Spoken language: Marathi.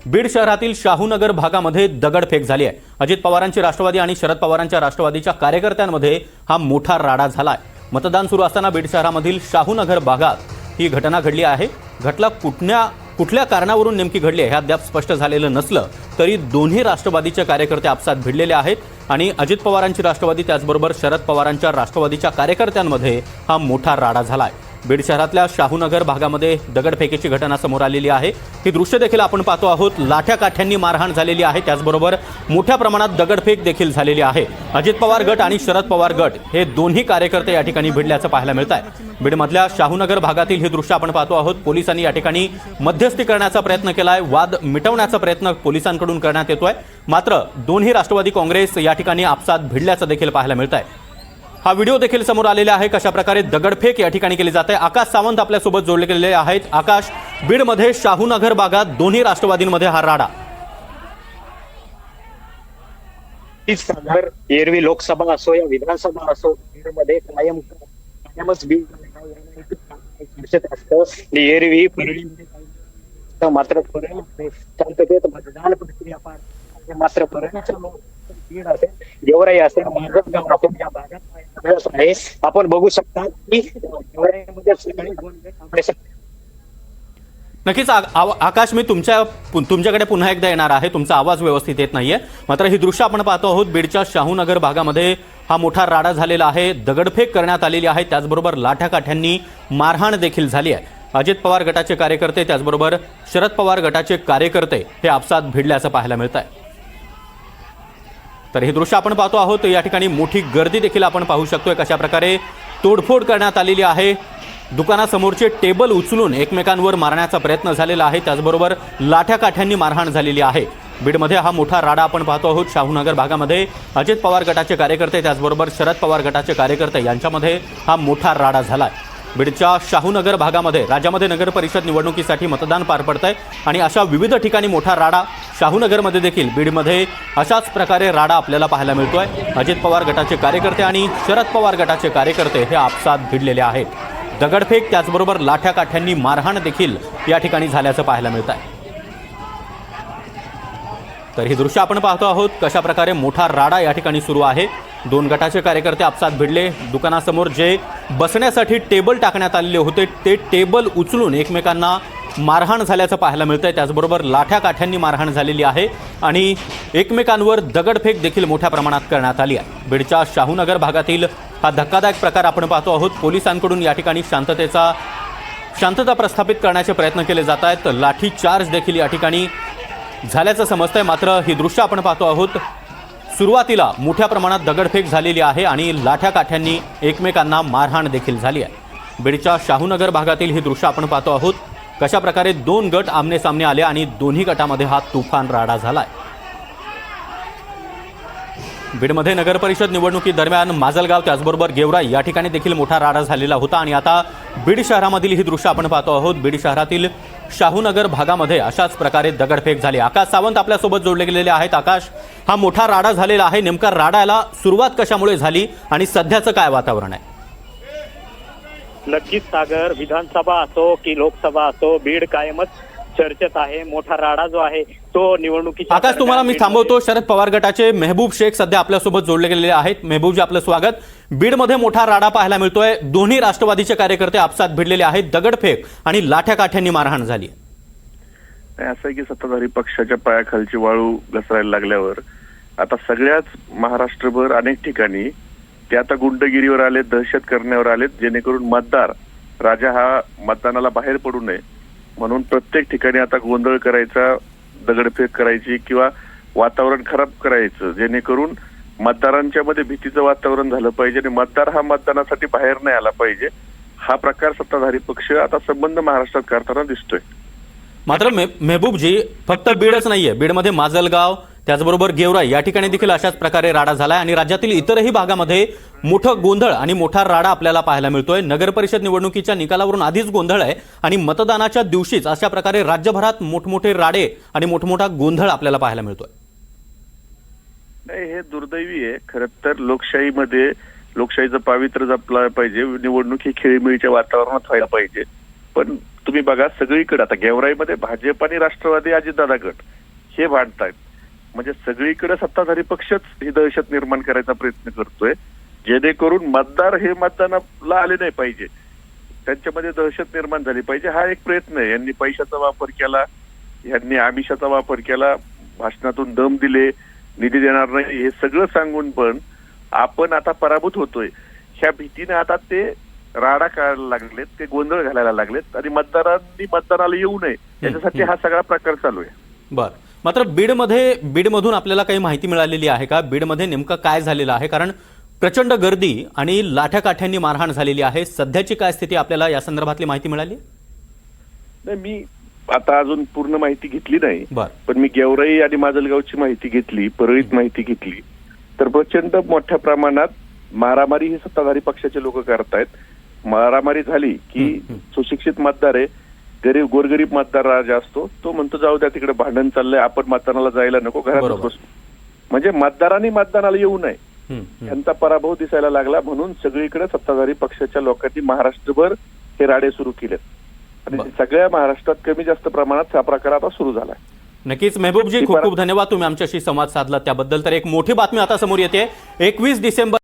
बीड शहरातील शाहूनगर भागामध्ये दगडफेक झाली आहे। अजित पवारांची राष्ट्रवादी आणि शरद पवारांच्या राष्ट्रवादीच्या कार्यकर्त्यांमध्ये हा मोठा राडा झालाय। मतदान सुरू असताना बीड शहरामधील शाहूनगर भागात ही घटना घडली आहे। घटना कुठल्या कारणावरून नेमकी घडली आहे हे अद्याप स्पष्ट झालेलं नसलं तरी दोन्ही राष्ट्रवादीचे कार्यकर्ते आपसात भिडलेले आहेत आणि अजित पवारांची राष्ट्रवादी त्याचबरोबर शरद पवारांच्या राष्ट्रवादीच्या कार्यकर्त्यांमध्ये हा मोठा राडा झालाय। बीड शहरातल्या शाहूनगर भागामध्ये दगडफेकीची घटना समोर आलेली आहे। ही दृश्य देखील आपण पाहतो आहोत। लाठ्या काठ्यांनी मारहाण झालेली आहे, त्याचबरोबर मोठ्या प्रमाणात दगडफेक देखील झालेली आहे। अजित पवार गट आणि शरद पवार गट हे दोन्ही कार्यकर्ते या ठिकाणी भिडल्याचं पाहायला मिळत आहे। बीडमधल्या शाहूनगर भागातील हे दृश्य आपण पाहतो आहोत। पोलिसांनी या ठिकाणी मध्यस्थी करण्याचा प्रयत्न केलाय, वाद मिटवण्याचा प्रयत्न पोलिसांकडून करण्यात येतोय, मात्र दोन्ही राष्ट्रवादी काँग्रेस या ठिकाणी आपसात भिडल्याचं देखील पाहायला मिळत आहे। हा व्हिडिओ देखील समोर आलेला आहे, कशा प्रकारे दगडफेक या ठिकाणी केली जाते। आकाश सावंत आपल्यासोबत जोडले गेलेले आहेत। आकाश, बीडमध्ये शाहूनगर भागात दोन्ही राष्ट्रवादींमध्ये हा राडा। सागर एरवी लोकसभा असो या विधानसभा असो, बीडमध्ये कायमच बीड चर्चेत असतं। एरवी परळीमध्ये मात्र शांततेत मतदान प्रक्रिया पार मात्र परळीच्या बीड असेल, गेवराई असेल, माजलगाव असेल या भागात आहे। आपण बघू शकता की गेवराईमध्ये सगळे नक्कीच आकाश, मी तुमच्याकडे पुन्हा एकदा येणार आहे। तुमचा आवाज व्यवस्थित येत नाहीये। मात्र ही दृश्य आपण पाहतो आहोत। बीडच्या शाहूनगर भागामध्ये हा मोठा राडा झालेला आहे, दगडफेक करण्यात आलेली आहे, त्याचबरोबर लाठ्याकाठ्यांनी मारहाण देखील झाली आहे। अजित पवार गटाचे कार्यकर्ते त्याचबरोबर शरद पवार गटाचे कार्यकर्ते हे आपसात भिडल्याचं पाहायला मिळत आहे। तर हे दृश्य आपण पाहतो आहोत। या ठिकाणी मोठी गर्दी देखील आपण पाहू शकतोय, कशा प्रकारे तोडफोड करण्यात आलेली आहे। दुकानासमोरचे टेबल उचलून एकमेकांवर मारण्याचा प्रयत्न झालेला आहे, त्याचबरोबर लाठ्याकाठ्यांनी मारहाण झालेली आहे। बीडमध्ये हा मोठा राडा आपण पाहतो आहोत। शाहूनगर भागामध्ये अजित पवार गटाचे कार्यकर्ते त्याचबरोबर शरद पवार गटाचे कार्यकर्ते यांच्यामध्ये हा मोठा राडा झालाय। बीडच्या शाहूनगर भागामध्ये राज्यामध्ये नगर परिषद निवडणुकीसाठी मतदान पार पडतंय आणि अशा विविध ठिकाणी मोठा राडा शाहूनगरमध्ये देखील बीडमध्ये अशाच प्रकारे राडा आपल्याला पाहायला मिळतोय। अजित पवार गटाचे कार्यकर्ते आणि शरद पवार गटाचे कार्यकर्ते हे आपसात भिडलेले आहेत। दगडफेक त्याचबरोबर लाठ्याकाठ्यांनी मारहाण देखील या ठिकाणी झाल्याचं पाहायला मिळत आहे। तर ही दृश्य आपण पाहतो आहोत, कशा प्रकारे मोठा राडा या ठिकाणी सुरू आहे। दोन गटाचे कार्यकर्ते आपसात भिडले। दुकानासमोर जे बसण्यासाठी टेबल टाकण्यात आलेले होते ते टेबल उचलून एकमेकांना मारहाण झाल्याचं पाहायला मिळतंय, त्याचबरोबर लाठ्याकाठ्यांनी मारहाण झालेली आहे आणि एकमेकांवर दगडफेक देखील मोठ्या प्रमाणात करण्यात आली आहे। बीडच्या शाहूनगर भागातील हा धक्कादायक प्रकार आपण पाहतो आहोत। पोलिसांकडून या ठिकाणी शांतता प्रस्थापित करण्याचे प्रयत्न केले जात आहेत। लाठी चार्ज देखील या ठिकाणी झाल्याचं समजतंय, मात्र ही दृश्य आपण पाहतो आहोत। सुरुवातीला मोठ्या प्रमाणात दगडफेक झालेली आहे आणि लाठ्याकाठ्यांनी एकमेकांना मारहाण देखील झाली आहे। बीडच्या शाहूनगर भागातील ही दृश्य आपण पाहतो आहोत, कशा प्रकारे दोन गट आमने सामने आले आणि दोन्ही गटामध्ये हा तुफान राडा झालाय। बीडमध्ये नगर परिषद निवडणुकीदरम्यान माजलगाव त्याचबरोबर गेवराई या ठिकाणी देखील मोठा राडा झालेला होता आणि आता बीड शहरामधील ही दृश्य आपण पाहतो आहोत। बीड शहरातील शाहूनगर भागामध्ये अशाच प्रकारे दगडफेक झाली। आकाश सावंत आपल्यासोबत जोडले गेलेले आहेत। आकाश, हा मोठा राडा झालेला आहे, नेमका राडाला सुरुवात कशामुळे झाली आणि सध्याचं काय वातावरण आहे? नक्कीच सागर, विधानसभा असो की लोकसभा असो, बीड कायमच चर्चेत आहे। मोठा राडा जो आहे तो निवडणुकीच्या आकाश, तुम्हाला मी थांबवतो। शरद पवार गटाचे मेहबूब शेख सध्या आपल्यासोबत जोडले गेलेले आहेत। मेहबूबजी, आपलं स्वागत। बीडमध्ये मोठा राडा पाहायला मिळतोय, दोन्ही राष्ट्रवादीचे कार्यकर्ते आपसात भिडलेले आहेत, दगडफेक आणि लाठ्याकाठ्यांनी मारहाण झाली। असं की सत्ताधारी पक्षाच्या पायाखालची वाळू घसरायला लागल्यावर आता सगळ्याच महाराष्ट्रभर अनेक ठिकाणी ते आता गुंडगिरीवर आलेत, दहशत करण्यावर आलेत, जेणेकरून मतदार राजा हा मतदानाला बाहेर पडू नये म्हणून प्रत्येक ठिकाणी आता गोंधळ करायचा, दगडफेक करायची किंवा वातावरण खराब करायचं, जेणेकरून मतदारांच्या मध्ये भीतीचं वातावरण झालं पाहिजे आणि मतदार हा मतदानासाठी बाहेर नाही आला पाहिजे। हा प्रकार सत्ताधारी पक्ष आता संबंध महाराष्ट्रात करताना दिसतोय। मात्र मेहबूबजी, फक्त बीडच नाहीये, बीडमध्ये माजलगाव त्याचबरोबर गेवराई या ठिकाणी देखील अशाच प्रकारे राडा झालाय आणि राज्यातील इतरही भागामध्ये मोठं गोंधळ आणि मोठा राडा आपल्याला पाहायला मिळतोय। नगर परिषद निवडणुकीच्या निकालावरून आधीच गोंधळ आहे आणि मतदानाच्या दिवशीच अशा प्रकारे राज्यभरात मोठमोठे राडे आणि मोठमोठा गोंधळ आपल्याला पाहायला मिळतोय। नाही, हे दुर्दैवी आहे। खरं तर लोकशाहीमध्ये लोकशाहीचं पावित्र्य जपलं पाहिजे, निवडणूक ही खेळीमेळीच्या वातावरणात व्हायला पाहिजे, पण तुम्ही बघा सगळीकडे आता गेवराईमध्ये भाजप आणि राष्ट्रवादी अजितदादा गट हे भांडतायत. म्हणजे सगळीकडे सत्ताधारी पक्षच ही दहशत निर्माण करायचा प्रयत्न करतोय, जेणेकरून मतदार हे मतदानाला आले नाही पाहिजे, त्यांच्यामध्ये दहशत निर्माण झाली पाहिजे. हा एक प्रयत्न आहे. यांनी पैशाचा वापर केला, यांनी आमिषाचा वापर केला, भाषणातून दम दिले, निधी देणार नाही हे सगळं सांगून पण आपण आता पराभूत होतोय ह्या भीतीने आता ते राडा करायला लागलेत, ते गोंधळ घालायला लागलेत आणि मतदारांनी मतदानाला येऊ नये याच्यासाठी हा सगळा प्रकार चालू आहे. बरं, मात्र बीडमधून आपल्याला काही माहिती मिळालेली आहे का? बीडमध्ये नेमकं काय झालेलं आहे? कारण प्रचंड गर्दी आणि लाठ्याकाठ्यांनी मारहाण झालेली आहे. सध्याची काय स्थिती आपल्याला या संदर्भातली माहिती मिळाली? नाही, मी आता अजून पूर्ण माहिती घेतली नाही, बरं. पण मी गेवराई आणि माजलगावची माहिती घेतली, परळीत माहिती घेतली, तर प्रचंड मोठ्या प्रमाणात मारामारी ही सत्ताधारी पक्षाचे लोक करतायत. मारामारी झाली की सुशिक्षित मतदार आहे, गोरगरीब मतदार जे असतो तो म्हणतो जाऊ द्या तिकडे भांडण चाललंय, आपण मतदानाला जायला नको, घरातच बसू. म्हणजे मतदारांनी मतदानाला येऊ नये यांचा पराभव दिसायला लागला, म्हणून सगळीकडे सत्ताधारी पक्षाच्या लोकांनी महाराष्ट्रभर हे राडे सुरू केलेत आणि सगळ्या महाराष्ट्रात कमी जास्त प्रमाणात हा प्रकार आता सुरू झालाय. नक्कीच मेहबूबजी, खूप खूप धन्यवाद तुम्ही आमच्याशी संवाद साधला त्याबद्दल. तर एक मोठी बातमी आता समोर येते. 21 डिसेंबर